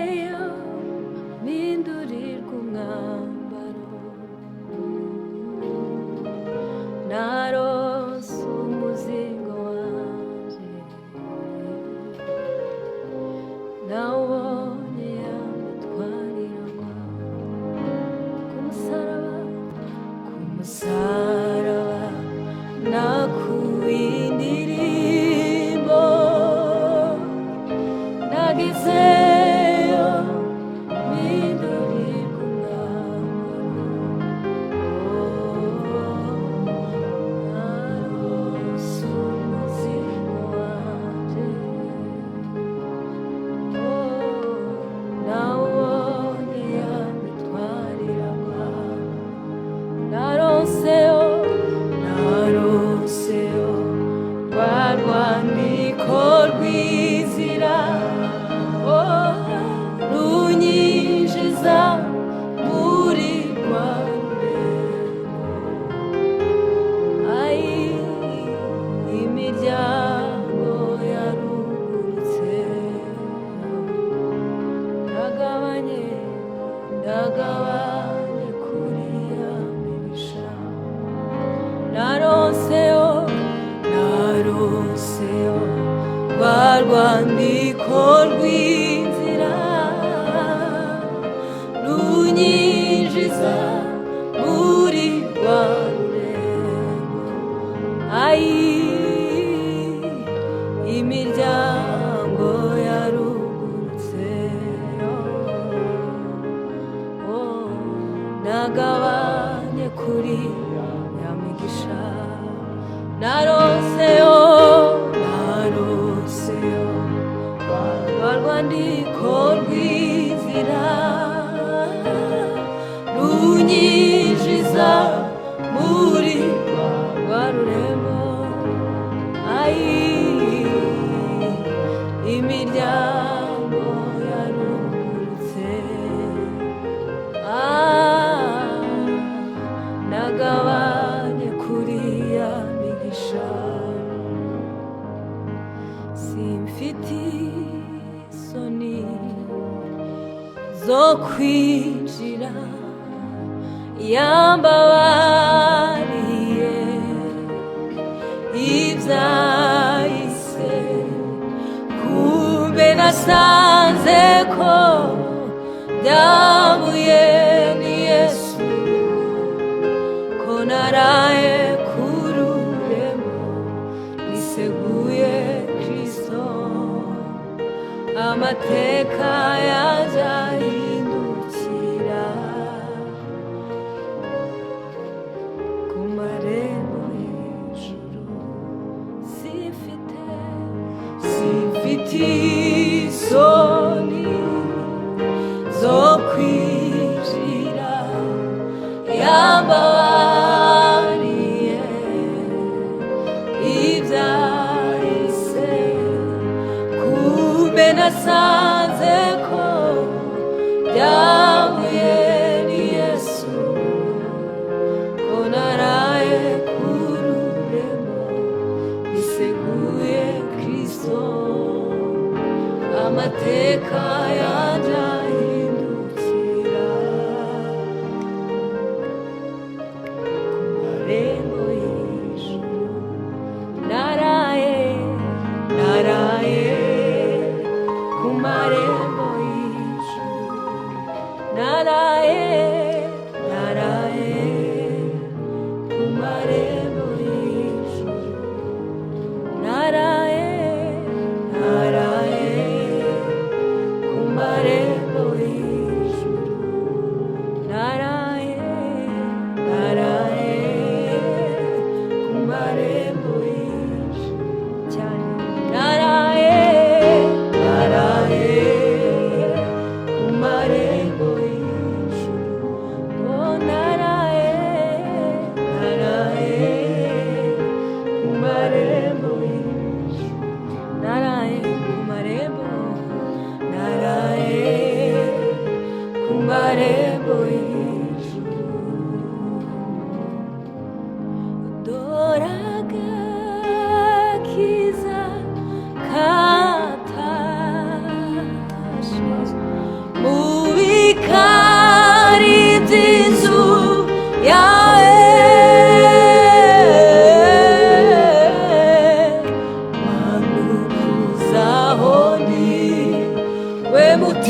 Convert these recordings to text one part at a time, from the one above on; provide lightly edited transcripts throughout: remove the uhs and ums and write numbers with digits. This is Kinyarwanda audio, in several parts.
nagezeyo mpindurirwa umwambaro, narose umuzigo wanje nawubonye yamitwarirwa ku musaraba nakuye indirimbo, nagezeyo mpindurirwa umwambaro, narose umuzigo wanje nawubonye yamitwarirwa, naronseyo rwa rwandiko rw'inzira runyinjiza muri rwa rurembo, imiryango yarugurutse, ndagabanye kuri ya migisha, naronseyo rwa rwandiko rw'inzira runyinjiza muri rwa rurembo, imiryango yarugurutse, nagabanye kuri ya migisha, naronseyo rwa rwandiko rw'inzira runyinjiza muri rwa rurembo, imiryango yarugurutse, nagabanye kuri ya migisha, simfite isoni zo kwinjira yambabariye ibyahise, kumbe nasanze ko byavuye ni Yesu, ko naraye ku rurembo niseguye Kristo, amateka yanjye ahindukira ku marembo y'ijuru, simfite isoni zo kwinjira yambabariye ibyahise, kumbe nasanze ko byavuye ni Yesu, ko naraye ku rurembo niseguye Kristo, amateka yanjye ahindukira ku marembo y'ijuru, naraye ku marembo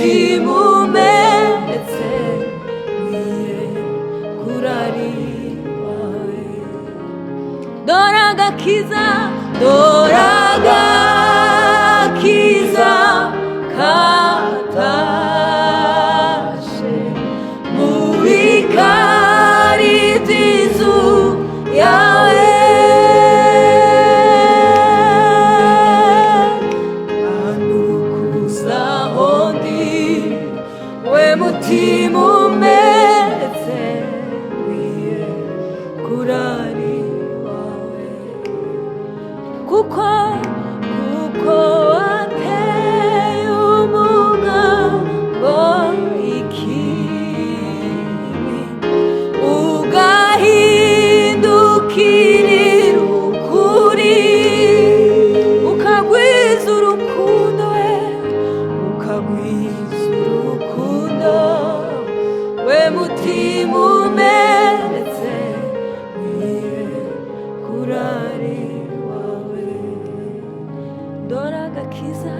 mutima umenetse nkwiye kurari wawe. Dore agakiza, dore agakiza katashe mu bikari by'inzu yawe. Anukuzaho ndi we mutima umenetse nkwiye kurari wawe. Kuko wateye umugabo ikibi, ugahindukirira ukuri, ukagwiza urukundo we, ukagwiza urukundo. We mutima umenetse nkwiye kurari wawe. Dore agakiza,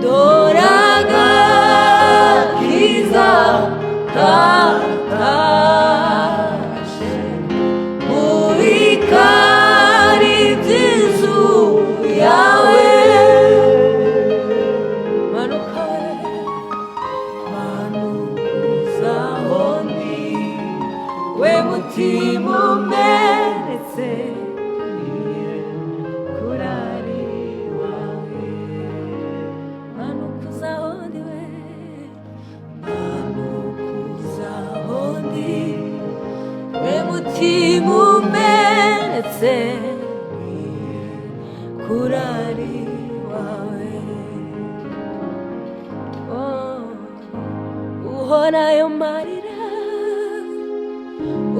dore agakiza katashe mu bikari by'inzu yawe. Manuka we, manukuzaho ndi we mutima umenetse nkwiye kurari wawe. Manukuzaho ndi we, manukuzaho ndi we mutima umenetse nkwiye kurari wawe. Oh, uhorayo marira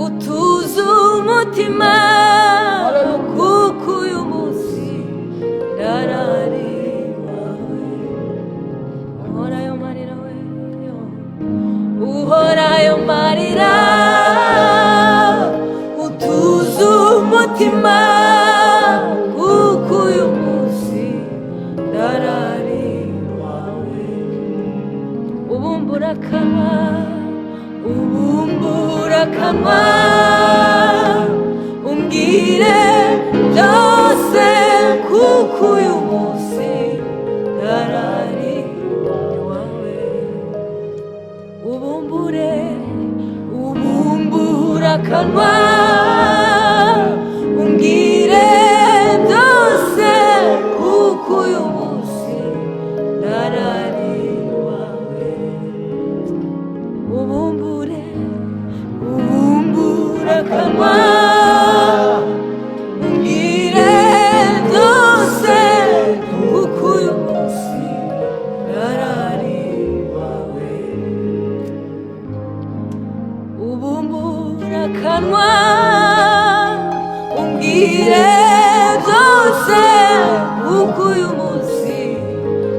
utuza umutima, kuko uyu munsi ndarari wawe. Uhorayo marira we, uhorayo marira utuza umutima, kuko uyu munsi ndarari wawe. Ubumbura akanwa, ubumbura akanwa, umbwire byose, kuko uyu munsi ndarari wawe. Ubumbure, ubumbura akanwa, umbwire byose, kuko uyu munsi ndarari wawe. Ubumbure, ubumbura akanwa, umbwire byose, kuko uyu munsi ndarari wawe. Ubumbura akanwa, umbwire byose, kuko uyu munsi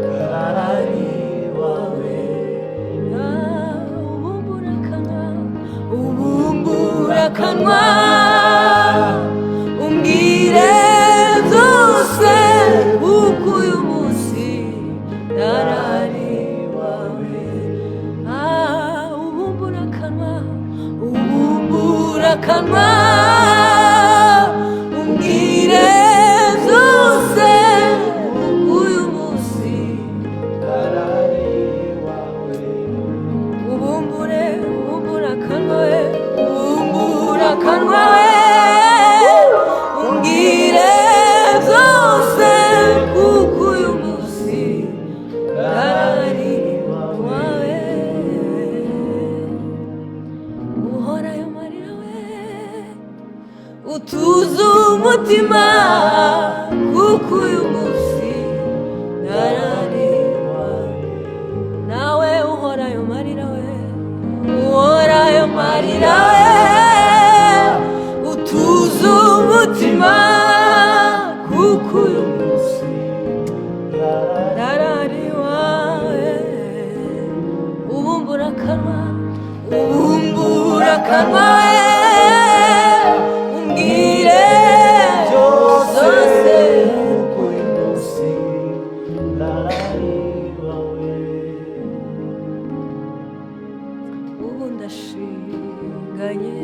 ndarari wawe. Ubumbura akanwa, ubumbura akanwa, umbwire byose, kuko uyu munsi ndarari wawe. Ubumbura akanwa, ubumbura akanwa, umbwire byose, kuko uyu munsi ndarari wawe. Ubumbure, ubumbura akanwa we, ubumbura akanwa we, umbwire byose, kuko uyu munsi ndarari wawe. Uhorayo marira we, utuza umutima, kuko uyu munsi ndarari wawe. Nawe uhorayo marira we, uhorayo marira we, utuza umutima, kuko uyu munsi ndarari wawe. Ubumbura akanwa, ubumbura akanwa we, umbwire byose, kuko uyu munsi ndarari wawe. ndashinganye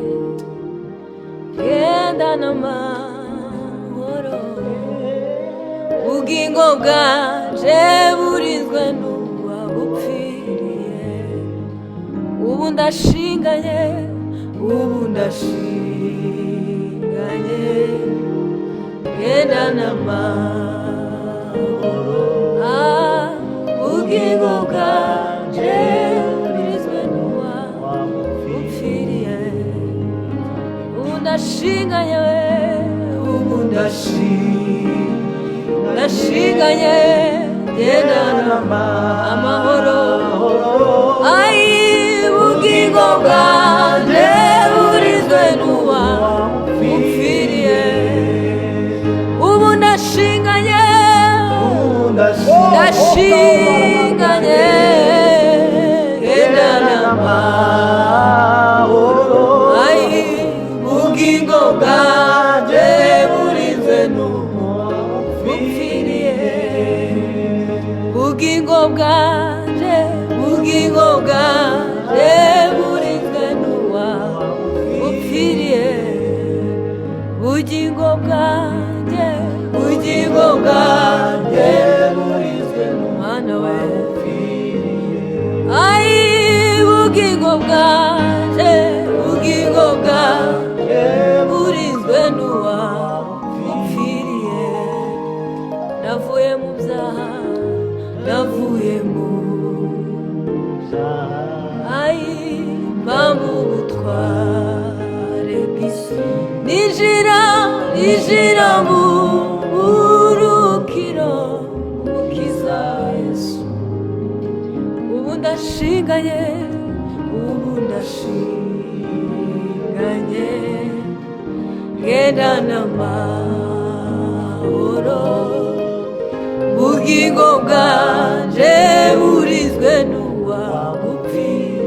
gendana amahoro ubugingo bwanje burinzwe n'uwabupfiriye ubu ndashinganye gendana amahoro ubugingo bwanje burinzwe n'uwabupfiriye ubu ndashinganye gendana amahoro ubugingo bwanje burinzwe n'uwabupfiriye ubu ndashinganye gendana amahoro ubugingo bwanje burinzwe n'uwabupfiriye ubugingo bwanje burinzwe n'uwabupfiriye ubugingo bwanje burinzwe n'umwana we ubugingo bwanje burinzwe n'uwabupfiriye navuye mu byaha mpamvu ubutware bw'isi ninjira mu burukiro umukiza Yesu ubu ndashinganye gendana amahoro ubugingo bwanje burinzwe n'uwabupfiriye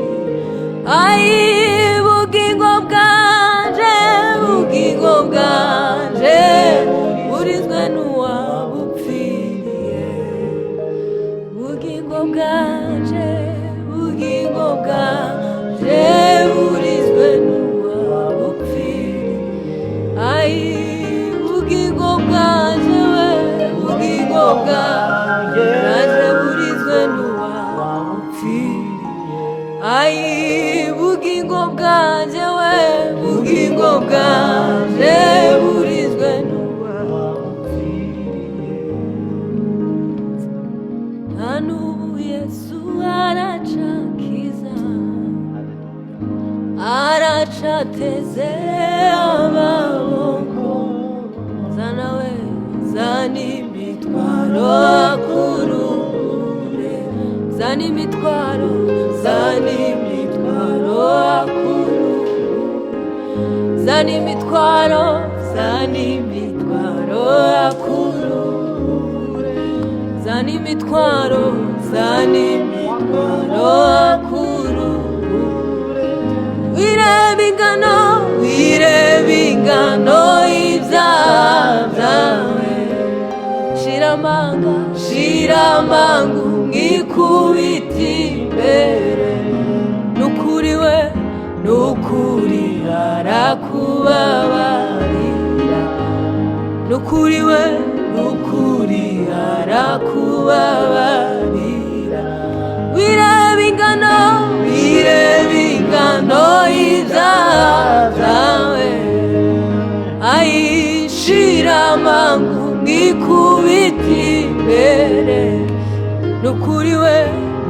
ubugingo bwanje burinzwe n'uwabupfiriye ubugingo bwanje burinzwe n'uwabupfiriye ubugingo bwanje burinzwe n'uwabupfiriye ubugingo bwanje burinzwe n'uwabupfiriye nta n'ubu Yesu aracakiza aracateze amaboko zana imitwaro akurure zana imitwaro akurure zana imitwaro akurure wireba ingano y'ibyaha byawe shira amanga umwikubite imbere n'ukuri arakubabarira n'ukuri arakubabarira wireba ingano y'ibyaha byawe shira amanga umwikubite imbere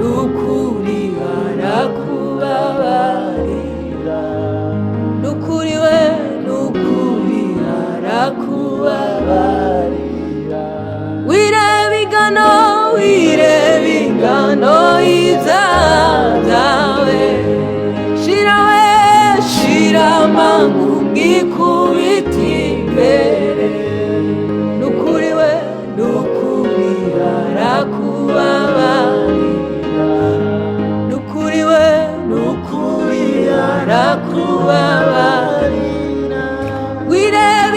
n'ukuri arakubabarira n'ukuri arakubabarira wireba ingano y'ibyaha byawe shira amanga umwikubite imbere n'ukuri arakubabarira n'ukuri arakubabarira wireba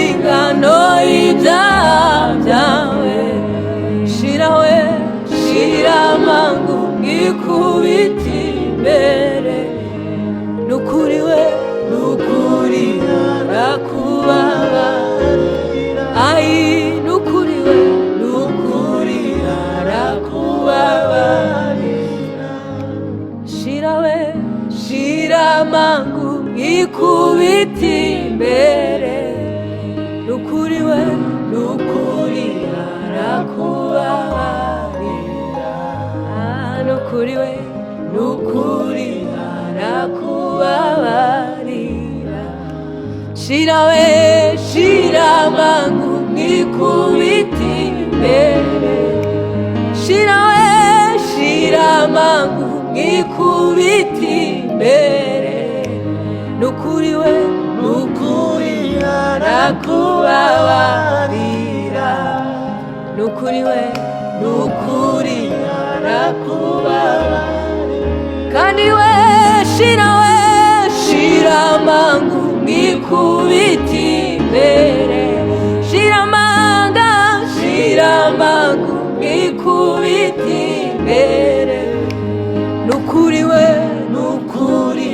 ingano y'ibyaha byawe shira amanga umwikubite imbere nukuri we nukuri arakubabarira ai nukuri we nukuri arakubabarira shira we shira mangu ikubiti imbere nukuri we nukuri arakubabarira nukuri we nukuri arakubabarira shira we shira mangu ikubiti imbere shira we shira mangu ikubiti imbere nukuri we nukuri arakubabarira nukuri we nukuri arakubabarira kandi we shira mangu ikubiti imbere shira mangu ikubiti imbere nukuri we nukuri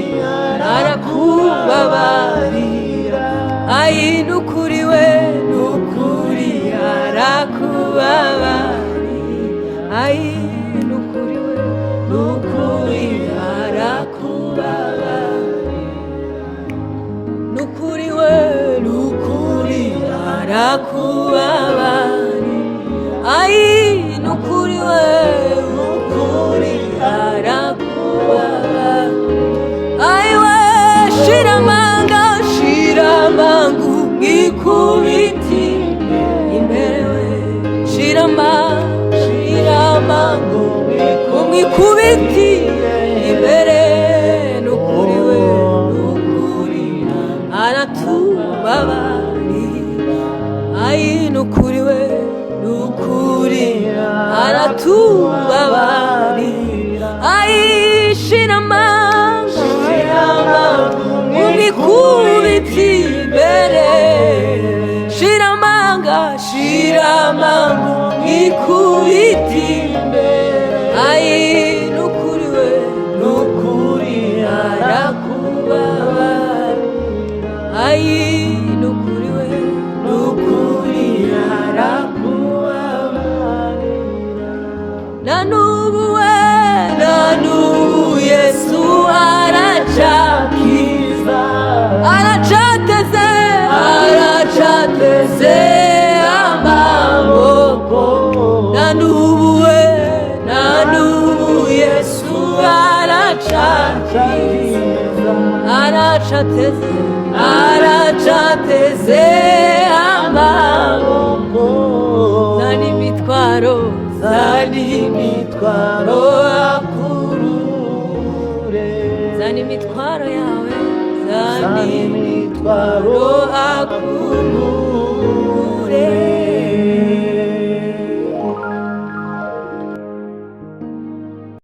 arakubabarira ai nukuri we nukuri arakubabarira ai nukuri we nukuri arakubabarira nukuri we nukuri arakubabarira ai nukuri we nukuri arakubabarira ai we shira mangu ikubiti imbere we shira mangu ikubiti imbere nukuri we nukuri aratubabarira ai nukuri we nukuri aratubabarira ai shira mangu ikubiti imbere shira mangu ikubiti imbere ai nukuri we nukuri arakubabarira ai nukuri we nukuri arakubabarira nanubu Yesu aracakiza aracateze amaboko nanubu Yesu aracakiza aracateze amaboko zani mitwaro akurure zani mitwaro yawe zani mitwaro akurure